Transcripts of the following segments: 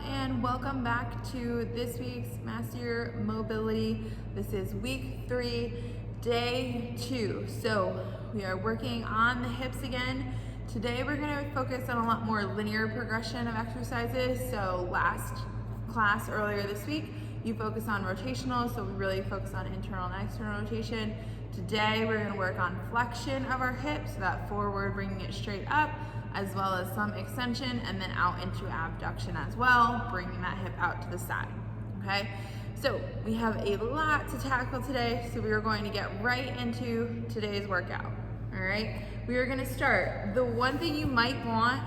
and welcome back to this week's Master Mobility. This is week 3, day 2. So we are working on the hips again. Today we're going to focus on a lot more linear progression of exercises. So last class earlier this week, you focused on rotational, so we really focus on internal and external rotation. Today we're going to work on flexion of our hips, so that forward, bringing it straight up, as well as some extension, and then out into abduction as well, bringing that hip out to the side, okay? So we have a lot to tackle today, so we are going to get right into today's workout, all right? We are gonna start. The one thing you might want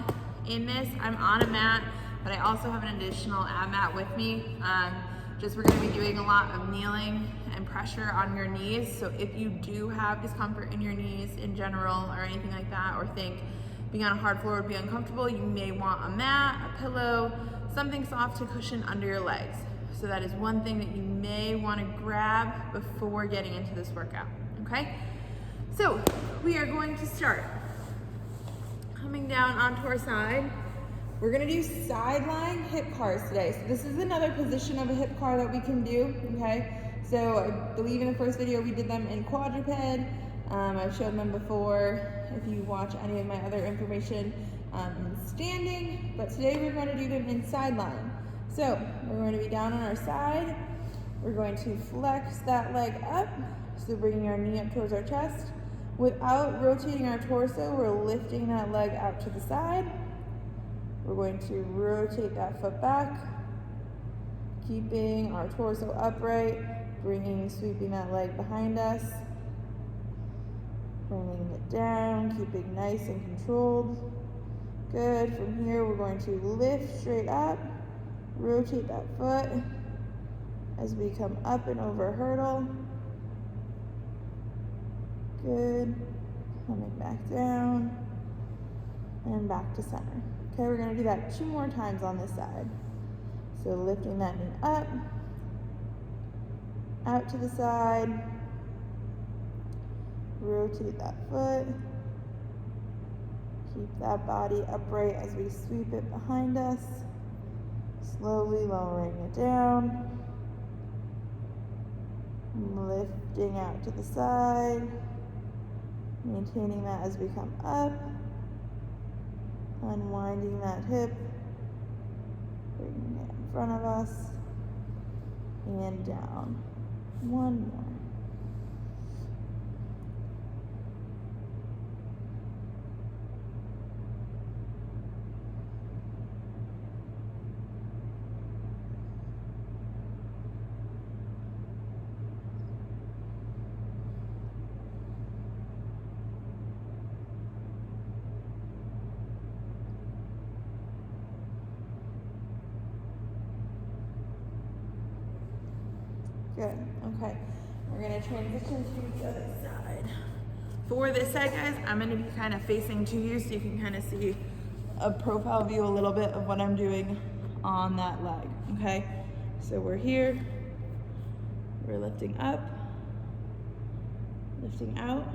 in this, I'm on a mat, but I also have an additional ab mat with me. We're gonna be doing a lot of kneeling and pressure on your knees, so if you do have discomfort in your knees in general or anything like that, or think being on a hard floor would be uncomfortable, you may want a mat, a pillow, something soft to cushion under your legs. So that is one thing that you may want to grab before getting into this workout, okay? So we are going to start coming down onto our side. We're gonna do side lying hip cars today. So this is another position of a hip car that we can do, okay? So I believe in the first video we did them in quadruped. I've shown them before if you watch any of my other information in standing, but today we're going to do them in side lying. So we're going to be down on our side. We're going to flex that leg up, so bringing our knee up towards our chest. Without rotating our torso, we're lifting that leg out to the side. We're going to rotate that foot back, keeping our torso upright, sweeping that leg behind us, bringing it down, keeping nice and controlled. Good. From here, we're going to lift straight up, rotate that foot as we come up and over hurdle. Good. Coming back down and back to center. Okay, we're going to do that 2 more times on this side. So lifting that knee up, out to the side, rotate that foot, keep that body upright as we sweep it behind us, slowly lowering it down, lifting out to the side, maintaining that as we come up, unwinding that hip, bringing it in front of us, and down. 1 more. Good, okay. We're gonna transition to the other side. For this side, guys, I'm gonna be kind of facing to you so you can kind of see a profile view a little bit of what I'm doing on that leg, okay? So we're here, we're lifting up, lifting out,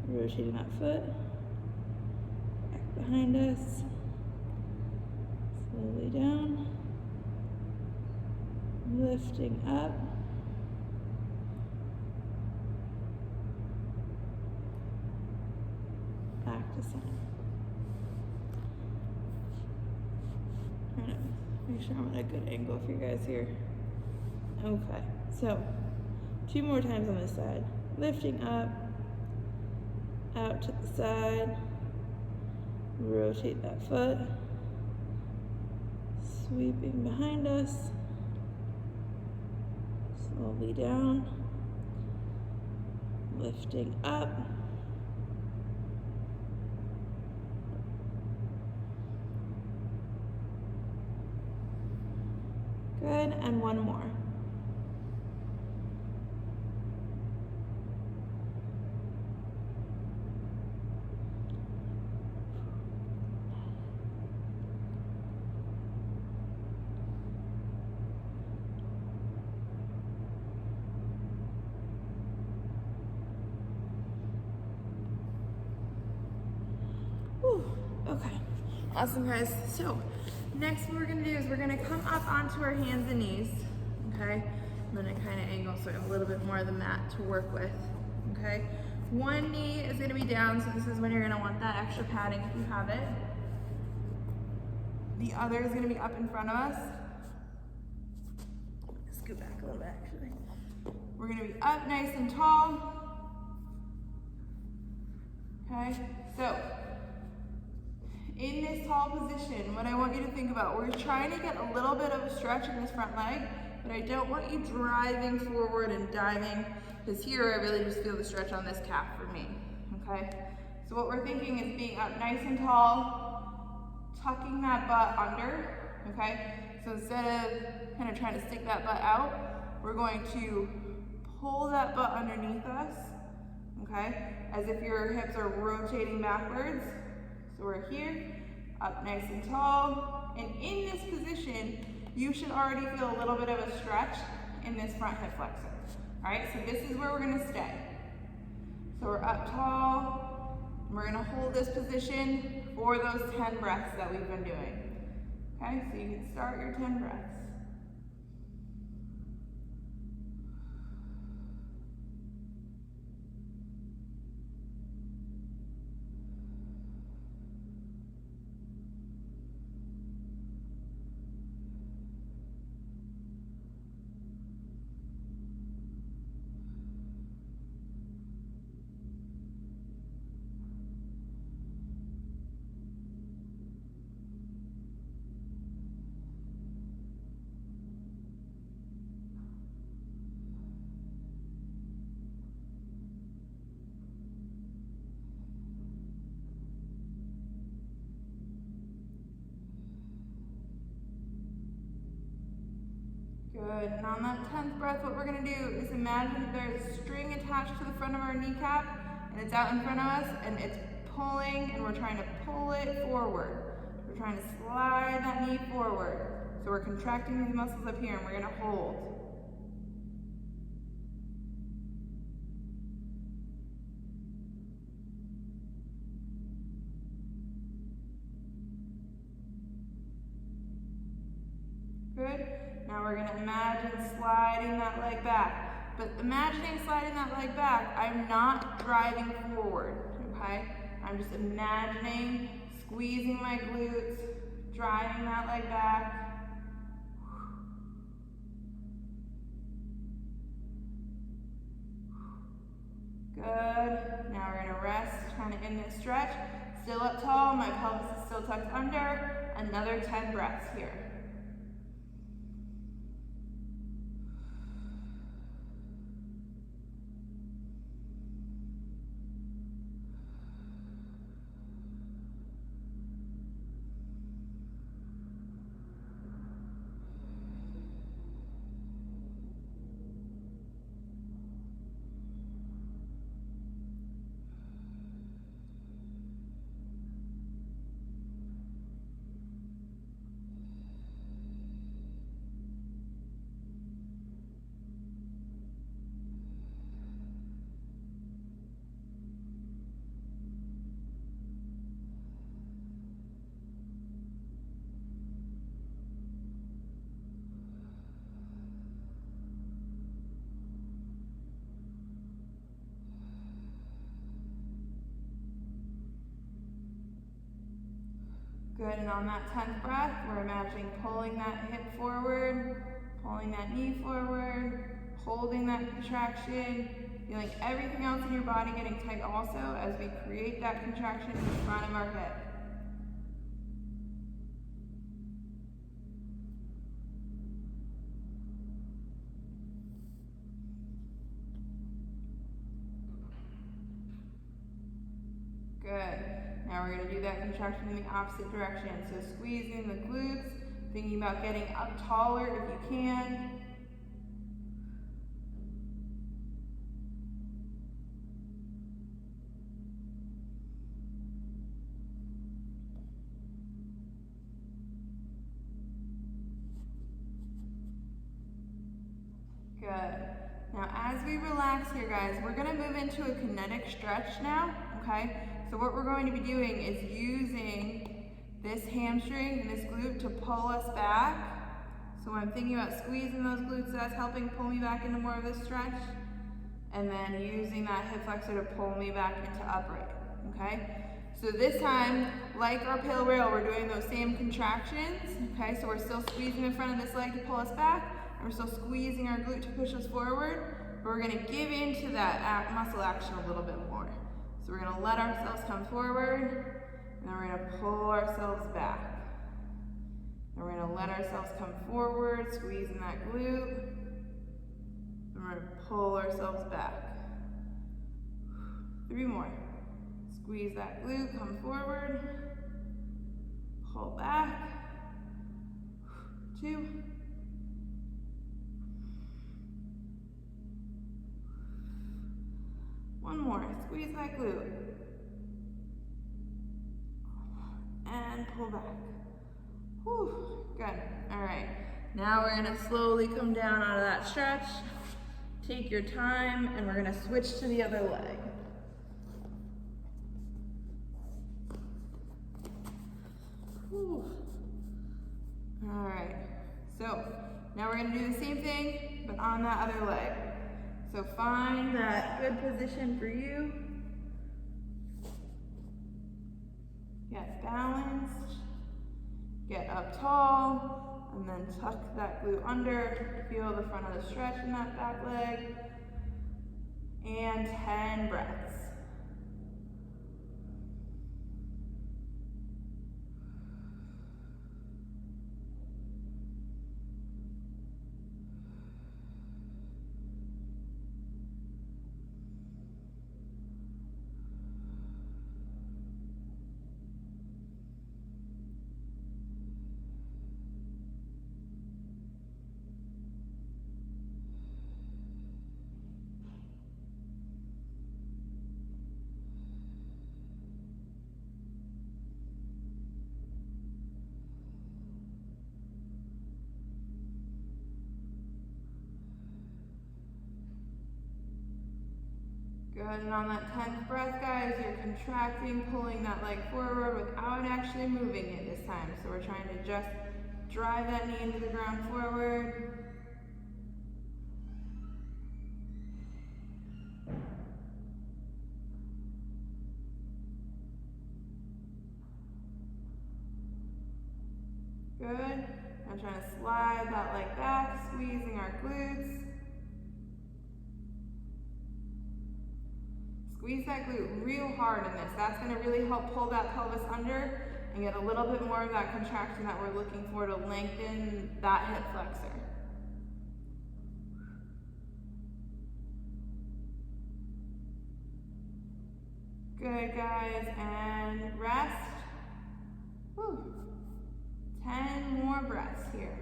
rotating that foot, back behind us, slowly down, lifting up, back to center. Trying to make sure I'm at a good angle for you guys here. Okay, so 2 more times on this side. Lifting up, out to the side, rotate that foot, sweeping behind us, slowly down, lifting up, good, and 1 more. Okay, awesome guys. So Next, what we're gonna do is we're gonna come up onto our hands and knees, okay? I'm gonna kind of angle so I have a little bit more of the mat to work with, okay? One knee is gonna be down, so this is when you're gonna want that extra padding if you have it. The other is gonna be up in front of us. Scoot back a little bit, actually. We're gonna be up nice and tall. Okay, so in this tall position, what I want you to think about, we're trying to get a little bit of a stretch in this front leg, but I don't want you driving forward and diving, because here I really just feel the stretch on this calf for me, okay? So what we're thinking is being up nice and tall, tucking that butt under, okay? So instead of kind of trying to stick that butt out, we're going to pull that butt underneath us, okay? As if your hips are rotating backwards. So we're here, up nice and tall. And in this position, you should already feel a little bit of a stretch in this front hip flexor. All right, so this is where we're gonna stay. So we're up tall, and we're gonna hold this position for those 10 breaths that we've been doing. Okay, so you can start your 10 breaths. Good, and on that 10th breath, what we're gonna do is imagine that there's a string attached to the front of our kneecap, and it's out in front of us, and it's pulling, and we're trying to pull it forward. We're trying to slide that knee forward. So we're contracting these muscles up here, and we're gonna hold. Good. Now we're gonna imagine sliding that leg back. But imagining sliding that leg back, I'm not driving forward, okay? I'm just imagining squeezing my glutes, driving that leg back. Good. Now we're gonna rest, kind of in this stretch. Still up tall, my pelvis is still tucked under. Another 10 breaths here. Good, and on that 10th breath, we're imagining pulling that hip forward, pulling that knee forward, holding that contraction, feeling everything else in your body getting tight also as we create that contraction in the front of our hip. Good. Now we're going to do that contraction in the opposite direction. So squeezing the glutes, thinking about getting up taller if you can. Good. Now as we relax here, guys, we're going to move into a kinetic stretch now, okay? So what we're going to be doing is using this hamstring and this glute to pull us back. So when I'm thinking about squeezing those glutes, that's helping pull me back into more of this stretch. And then using that hip flexor to pull me back into upright, okay? So this time, like our pale rail, we're doing those same contractions, okay? So we're still squeezing in front of this leg to pull us back, and we're still squeezing our glute to push us forward, but we're gonna give into that muscle action a little bit more. So we're gonna let ourselves come forward, and then we're gonna pull ourselves back. And we're gonna let ourselves come forward, squeezing that glute, and we're gonna pull ourselves back. 3 more. Squeeze that glute, come forward, pull back. 2. 1 more, squeeze that glute. And pull back. Whew, good, all right. Now we're gonna slowly come down out of that stretch. Take your time, and we're gonna switch to the other leg. Whew. All right, so now we're gonna do the same thing, but on that other leg. So find that good position for you. Get balanced, get up tall, and then tuck that glute under. Feel the front of the stretch in that back leg. And 10 breaths. Good, and on that 10th breath, guys, you're contracting, pulling that leg forward without actually moving it this time. So we're trying to just drive that knee into the ground forward. Good. I'm trying to slide that leg back, squeezing our glutes. Squeeze that glute real hard in this. That's going to really help pull that pelvis under and get a little bit more of that contraction that we're looking for to lengthen that hip flexor. Good, guys, and rest. Whew. 10 more breaths here.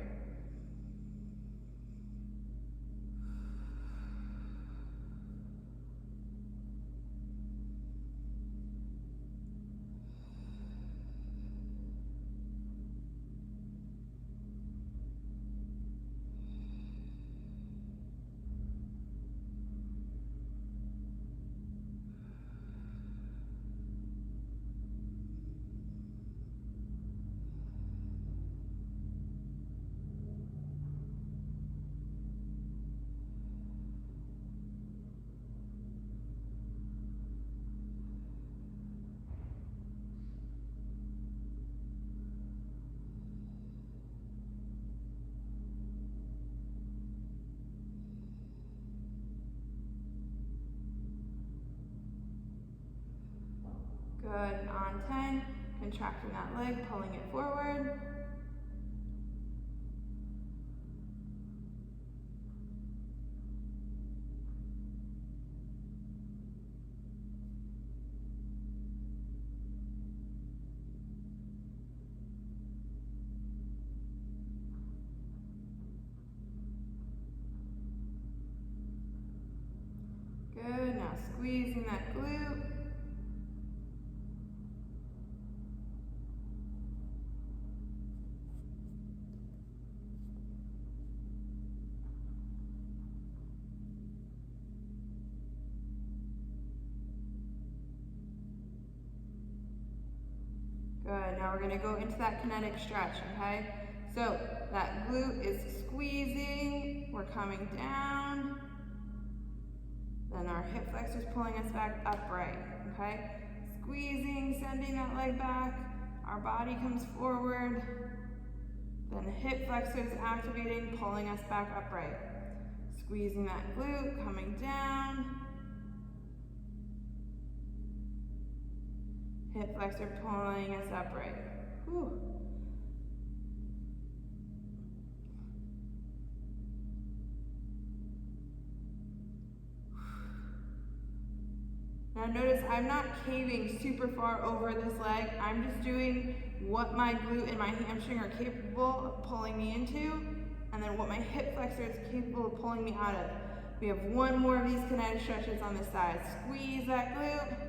Good, on 10, contracting that leg, pulling it forward. Good, now squeezing that glute. Good, now we're gonna go into that kinetic stretch, okay? So that glute is squeezing, we're coming down. Then our hip flexor's pulling us back upright, okay? Squeezing, sending that leg back. Our body comes forward. Then the hip flexor is activating, pulling us back upright. Squeezing that glute, coming down. Hip flexor pulling us upright. Whew. Now notice I'm not caving super far over this leg. I'm just doing what my glute and my hamstring are capable of pulling me into, and then what my hip flexor is capable of pulling me out of. We have one more of these kinetic stretches on this side. Squeeze that glute.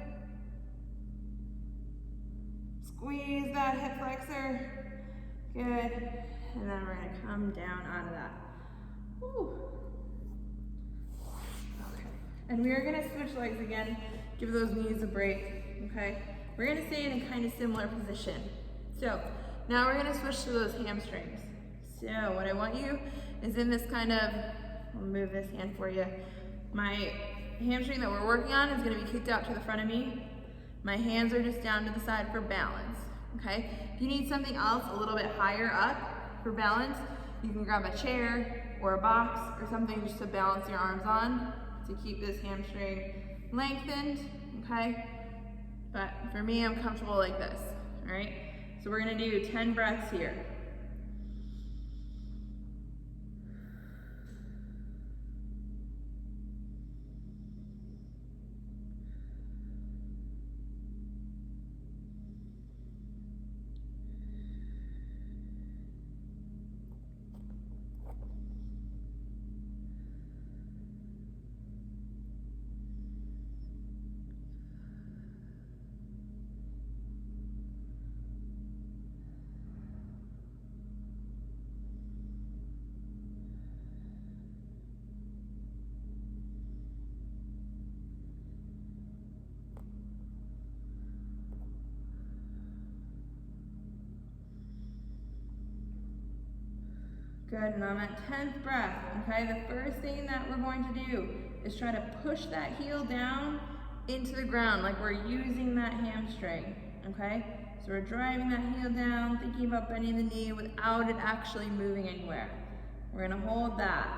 Squeeze that hip flexor. Good. And then we're gonna come down out of that. Whew. Okay. And we are gonna switch legs again. Give those knees a break, okay? We're gonna stay in a kind of similar position. So now we're gonna switch to those hamstrings. So what I want you is in this kind of, I'll move this hand for you. My hamstring that we're working on is gonna be kicked out to the front of me. My hands are just down to the side for balance, okay? If you need something else a little bit higher up for balance, you can grab a chair or a box or something just to balance your arms on to keep this hamstring lengthened, okay? But for me, I'm comfortable like this, all right? So we're gonna do 10 breaths here. Good, and on that 10th breath, okay, the first thing that we're going to do is try to push that heel down into the ground like we're using that hamstring, okay? So we're driving that heel down, thinking about bending the knee without it actually moving anywhere. We're gonna hold that.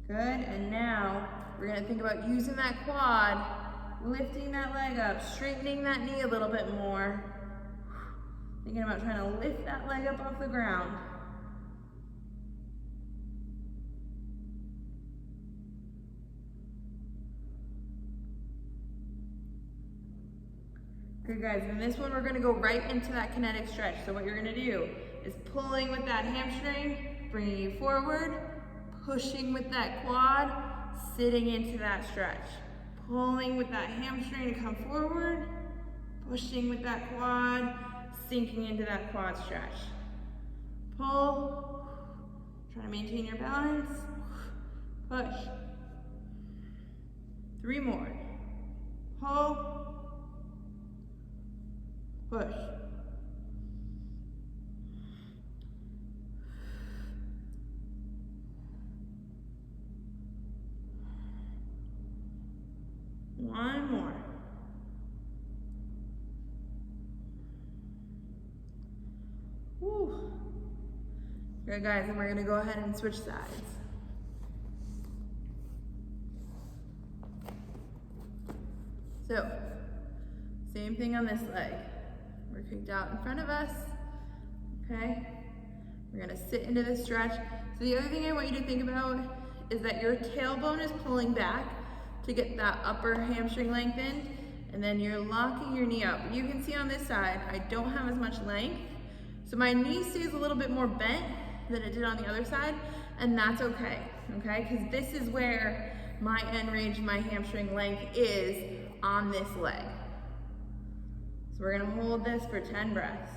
Good, and now we're gonna think about using that quad, lifting that leg up, straightening that knee a little bit more. Thinking about trying to lift that leg up off the ground. Good guys, and this one we're gonna go right into that kinetic stretch. So what you're gonna do is pulling with that hamstring, bringing you forward, pushing with that quad, sitting into that stretch. Pulling with that hamstring to come forward, pushing with that quad, sinking into that quad stretch. Pull, try to maintain your balance, push. 3 more. Pull, push. One more. Woo. Good guys, and we're gonna go ahead and switch sides. So, same thing on this leg. We're kicked out in front of us, okay? We're gonna sit into this stretch. So the other thing I want you to think about is that your tailbone is pulling back to get that upper hamstring lengthened, and then you're locking your knee up. You can see on this side, I don't have as much length, so my knee stays a little bit more bent than it did on the other side, and that's okay, okay? Because this is where my end range, my hamstring length is on this leg. So we're gonna hold this for 10 breaths.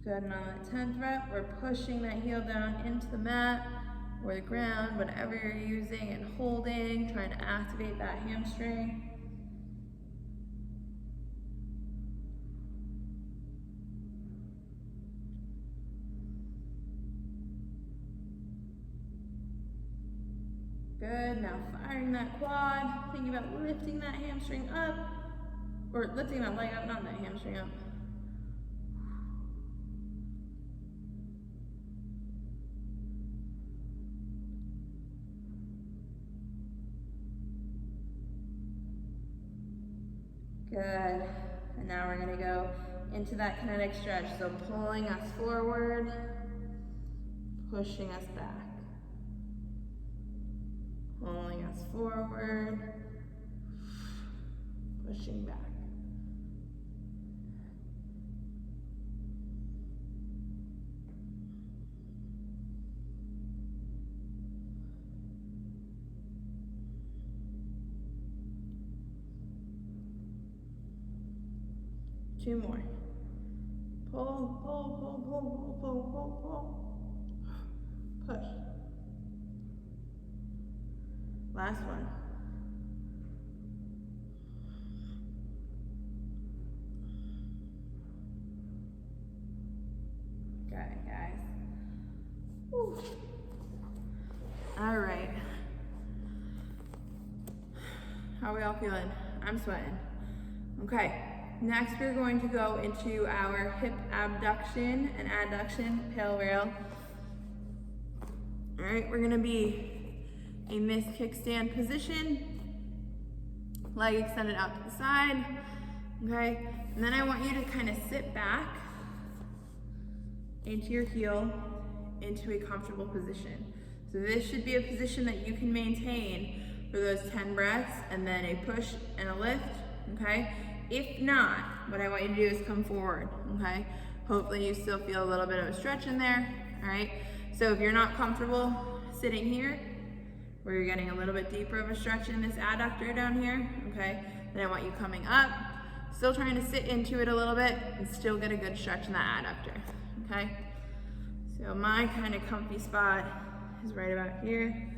Good, and on that 10th rep, we're pushing that heel down into the mat or the ground, whatever you're using, and holding, trying to activate that hamstring. Good, now firing that quad, thinking about lifting that hamstring up, or lifting that leg up, not that hamstring up. Good, and now we're gonna go into that kinetic stretch, so pulling us forward, pushing us back. Pulling us forward, pushing back. Two more. Pull, pull, pull, pull, pull, pull, pull, pull. Push. Last one. Got it, guys. Whew. All right. How are we all feeling? I'm sweating. Okay, next we're going to go into our hip abduction and adduction pale rail. All right, we're gonna be a missed kickstand position, leg extended out to the side, okay? And then I want you to kind of sit back into your heel, into a comfortable position. So this should be a position that you can maintain for those 10 breaths, and then a push and a lift, okay? If not, what I want you to do is come forward, okay? Hopefully you still feel a little bit of a stretch in there, all right? So if you're not comfortable sitting here, where you're getting a little bit deeper of a stretch in this adductor down here, okay? Then I want you coming up, still trying to sit into it a little bit and still get a good stretch in that adductor, okay? So my kind of comfy spot is right about here.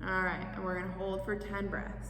All right, and we're gonna hold for 10 breaths.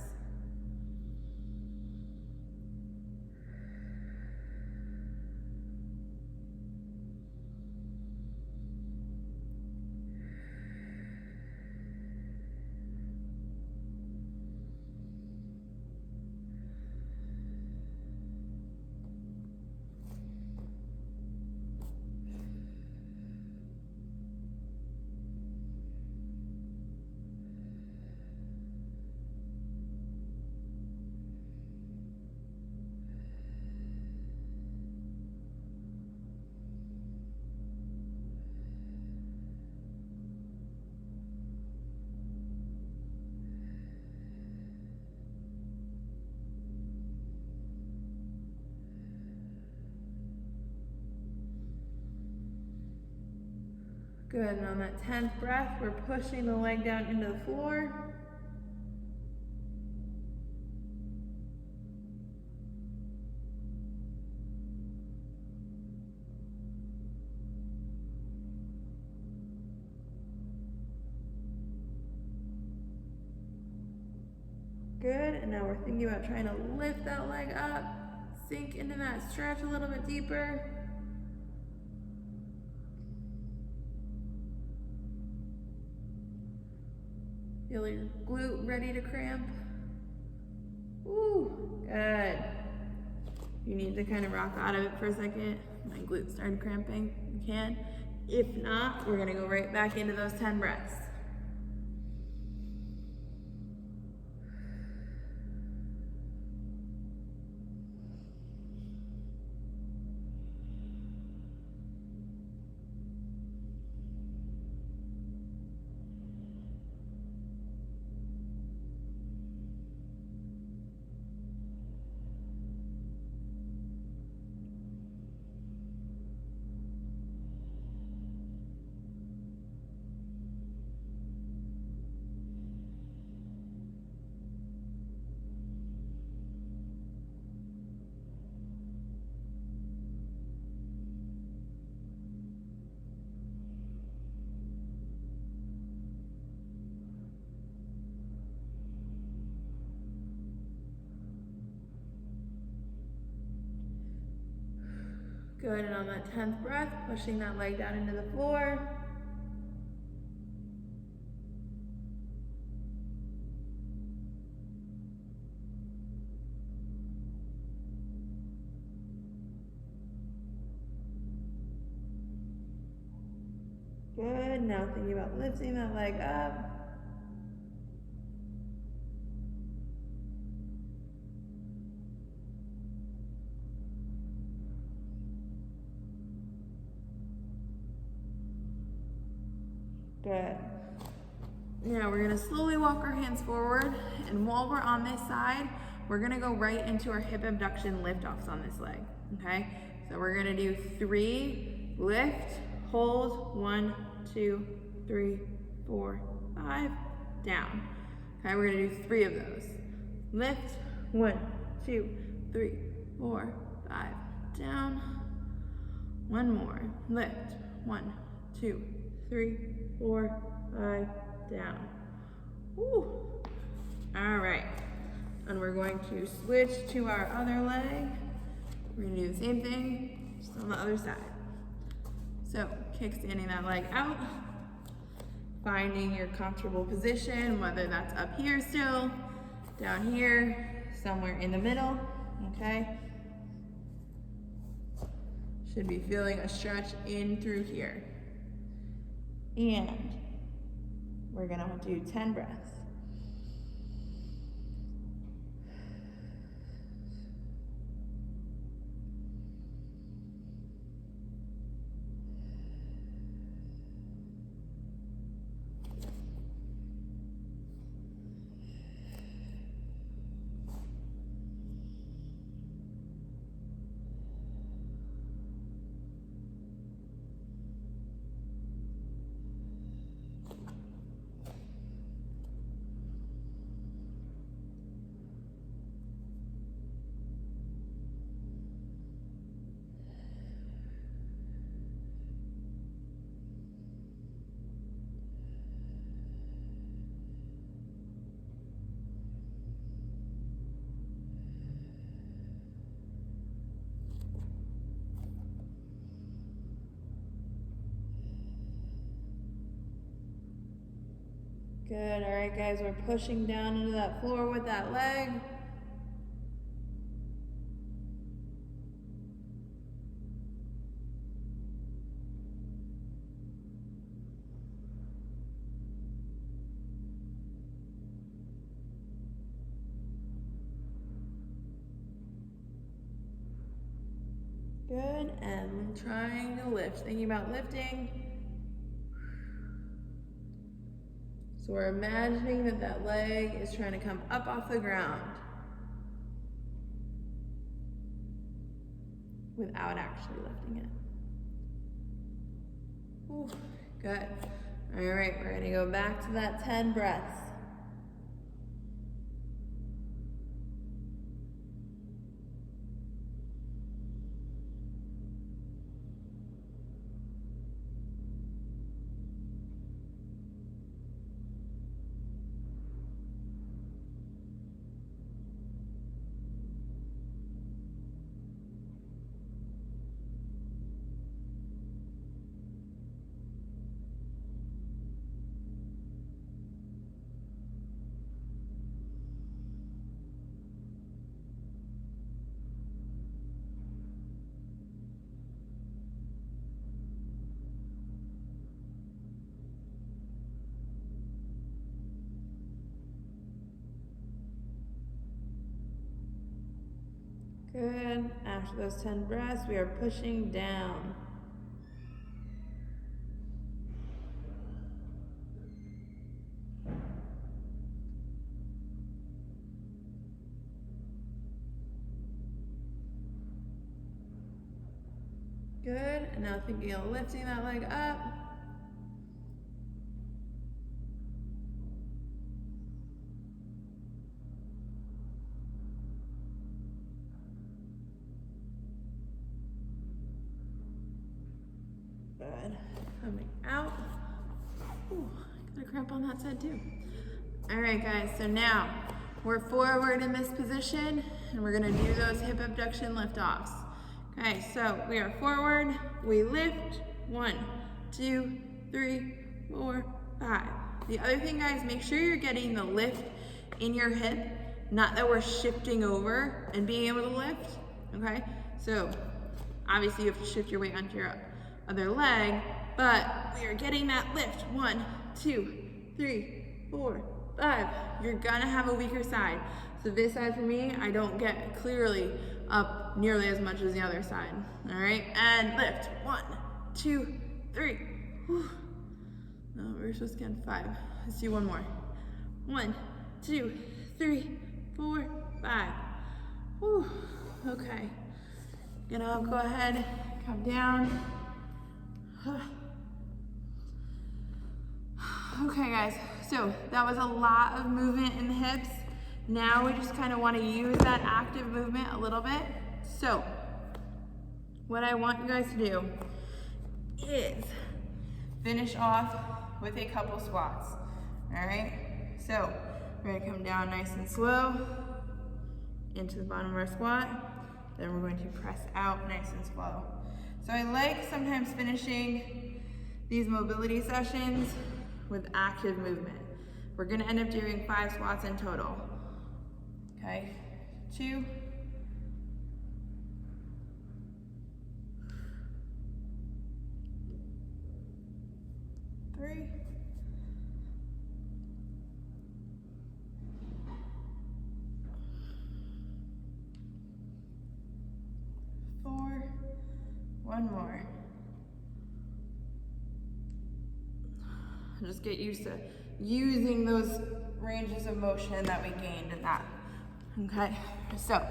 Good, and on that 10th breath, we're pushing the leg down into the floor. Good, and now we're thinking about trying to lift that leg up, sink into that stretch a little bit deeper. Feel your glute ready to cramp. Ooh, good. You need to kind of rock out of it for a second. My glute started cramping, you can. If not, we're gonna go right back into those 10 breaths. Good, and on that 10th breath, pushing that leg down into the floor. Good, now thinking about lifting that leg up. Good. Now we're gonna slowly walk our hands forward, and while we're on this side, we're gonna go right into our hip abduction lift-offs on this leg, okay? So we're gonna do 3, lift, hold, 1, 2, 3, 4, 5, down. Okay, we're gonna do 3 of those. Lift, 1, 2, 3, 4, 5, down. 1 more, lift, 1, 2, 3, 4, 5, down. Woo. All right, and we're going to switch to our other leg. We're gonna do the same thing, just on the other side. So, kickstanding that leg out, finding your comfortable position, whether that's up here still, down here, somewhere in the middle, okay? Should be feeling a stretch in through here. And we're gonna do 10 breaths. Good, all right guys, we're pushing down into that floor with that leg. Good, and trying to lift, thinking about lifting. So we're imagining that that leg is trying to come up off the ground without actually lifting it. Ooh, good. All right, we're gonna go back to that 10 breaths. Good. After those 10 breaths, we are pushing down. Good. And now thinking of lifting that leg up. Good. Coming out. Ooh, got a cramp on that side too. All right, guys, so now we're forward in this position and we're gonna do those hip abduction lift-offs. Okay, so we are forward, we lift, 1, 2, 3, 4, 5. The other thing, guys, make sure you're getting the lift in your hip, not that we're shifting over and being able to lift, okay? So obviously you have to shift your weight onto your other leg, but we are getting that lift. 1, 2, 3, 4, 5. You're gonna have a weaker side. So this side for me, I don't get clearly up nearly as much as the other side. All right, and lift. 1, 2, 3. Whew. No, we're supposed to get 5. Let's do one more. 1, 2, 3, 4, 5. Whew. Okay. Gonna go ahead, come down. Okay, guys. So that was a lot of movement in the hips. Now we just kind of want to use that active movement a little bit. So what I want you guys to do is finish off with a couple squats. All right. So we're gonna come down nice and slow into the bottom of our squat. Then we're going to press out nice and slow. So I like sometimes finishing these mobility sessions with active movement. We're gonna end up doing 5 squats in total. Okay, 2, 3, 4, one more. Just get used to using those ranges of motion that we gained in that. Okay, so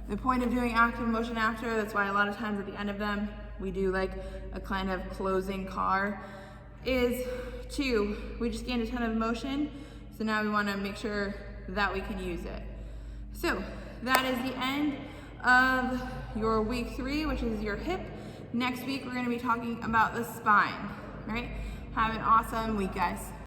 the point of doing active motion after, that's why a lot of times at the end of them, we do like a kind of closing car, is we just gained a ton of motion, so now we wanna make sure that we can use it. So that is the end of your week 3, which is your hip. Next week, we're gonna be talking about the spine, all right? Have an awesome week, guys.